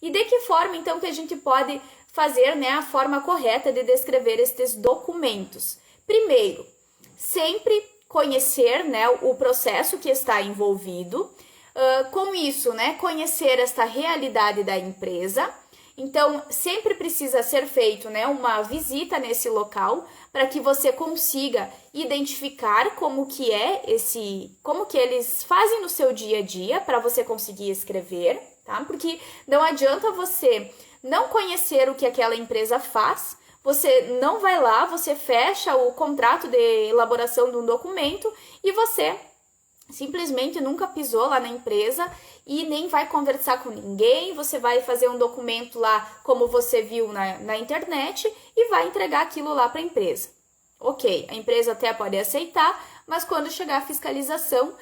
E de que forma, então, que a gente pode fazer, né, a forma correta de descrever estes documentos? Primeiro, sempre conhecer, né, o processo que está envolvido, com isso, né, conhecer esta realidade da empresa. Então, sempre precisa ser feito, né, uma visita nesse local para que você consiga identificar como que eles fazem no seu dia a dia para você conseguir escrever, tá? Porque não adianta você não conhecer o que aquela empresa faz, você não vai lá, você fecha o contrato de elaboração de um documento e você simplesmente nunca pisou lá na empresa e nem vai conversar com ninguém, você vai fazer um documento lá como você viu na internet e vai entregar aquilo lá para a empresa. Ok, a empresa até pode aceitar, mas quando chegar a fiscalização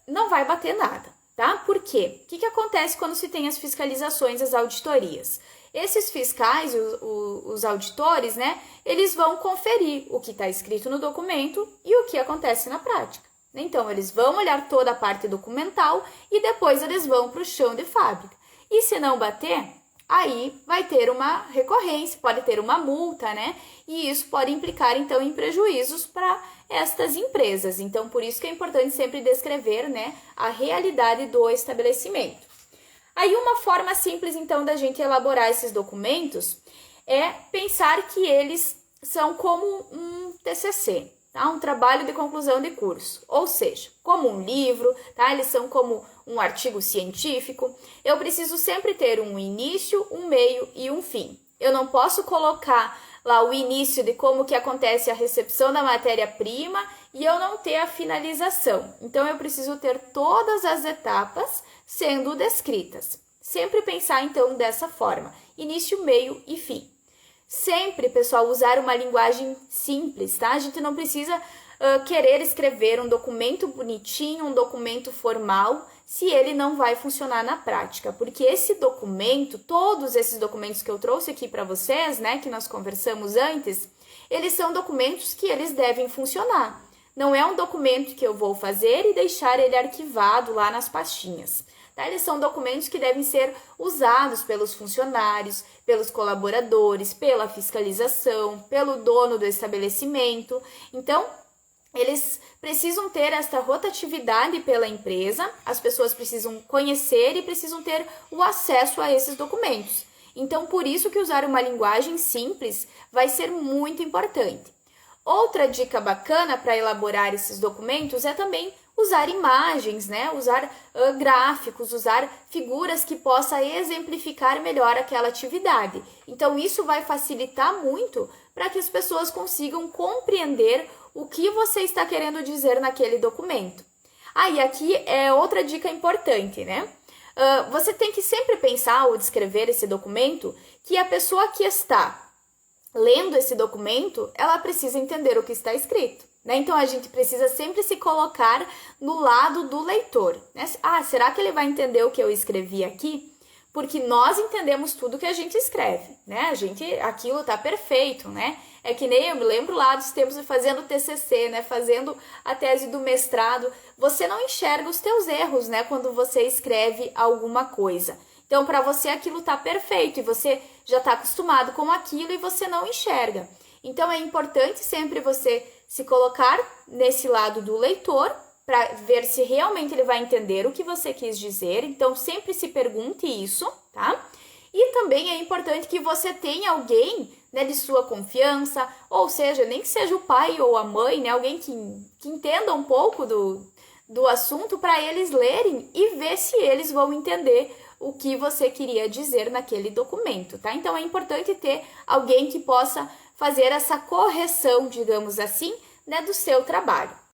não vai bater nada, tá? Por quê? O que acontece quando se tem as fiscalizações, as auditorias? Esses fiscais, os auditores, né, eles vão conferir o que está escrito no documento e o que acontece na prática. Então, eles vão olhar toda a parte documental e depois eles vão para o chão de fábrica. E se não bater, aí vai ter uma recorrência, pode ter uma multa, né? E isso pode implicar, então, em prejuízos para estas empresas. Então, por isso que é importante sempre descrever, né, a realidade do estabelecimento. Aí, uma forma simples, então, da gente elaborar esses documentos é pensar que eles são como um TCC. Tá? Um trabalho de conclusão de curso, ou seja, como um livro, tá? Eles são como um artigo científico. Eu preciso sempre ter um início, um meio e um fim. Eu não posso colocar lá o início de como que acontece a recepção da matéria-prima e eu não ter a finalização. Então, eu preciso ter todas as etapas sendo descritas. Sempre pensar, então, dessa forma, início, meio e fim. Sempre, pessoal, usar uma linguagem simples, tá? A gente não precisa querer escrever um documento bonitinho, um documento formal, se ele não vai funcionar na prática. Porque esse documento, todos esses documentos que eu trouxe aqui para vocês, né, que nós conversamos antes, eles são documentos que eles devem funcionar. Não é um documento que eu vou fazer e deixar ele arquivado lá nas pastinhas. Tá? Eles são documentos que devem ser usados pelos funcionários, pelos colaboradores, pela fiscalização, pelo dono do estabelecimento. Então, eles precisam ter esta rotatividade pela empresa, as pessoas precisam conhecer e precisam ter o acesso a esses documentos. Então, por isso que usar uma linguagem simples vai ser muito importante. Outra dica bacana para elaborar esses documentos é também usar imagens, né? Usar gráficos, usar figuras que possa exemplificar melhor aquela atividade. Então, isso vai facilitar muito para que as pessoas consigam compreender o que você está querendo dizer naquele documento. E aqui é outra dica importante, né? Você tem que sempre pensar ao descrever esse documento que a pessoa que está lendo esse documento, ela precisa entender o que está escrito, né? Então, a gente precisa sempre se colocar no lado do leitor, né? Será que ele vai entender o que eu escrevi aqui? Porque nós entendemos tudo que a gente escreve, né? Aquilo tá perfeito, né? É que nem eu me lembro lá dos tempos de fazendo TCC, né? Fazendo a tese do mestrado. Você não enxerga os teus erros, né? Quando você escreve alguma coisa. Então, para você aquilo tá perfeito e você já está acostumado com aquilo e você não enxerga. Então, é importante sempre você se colocar nesse lado do leitor para ver se realmente ele vai entender o que você quis dizer. Então, sempre se pergunte isso, tá? E também é importante que você tenha alguém, né, de sua confiança, ou seja, nem que seja o pai ou a mãe, né, alguém que entenda um pouco do assunto para eles lerem e ver se eles vão entender o que você queria dizer naquele documento, tá? Então, é importante ter alguém que possa fazer essa correção, digamos assim, né, do seu trabalho.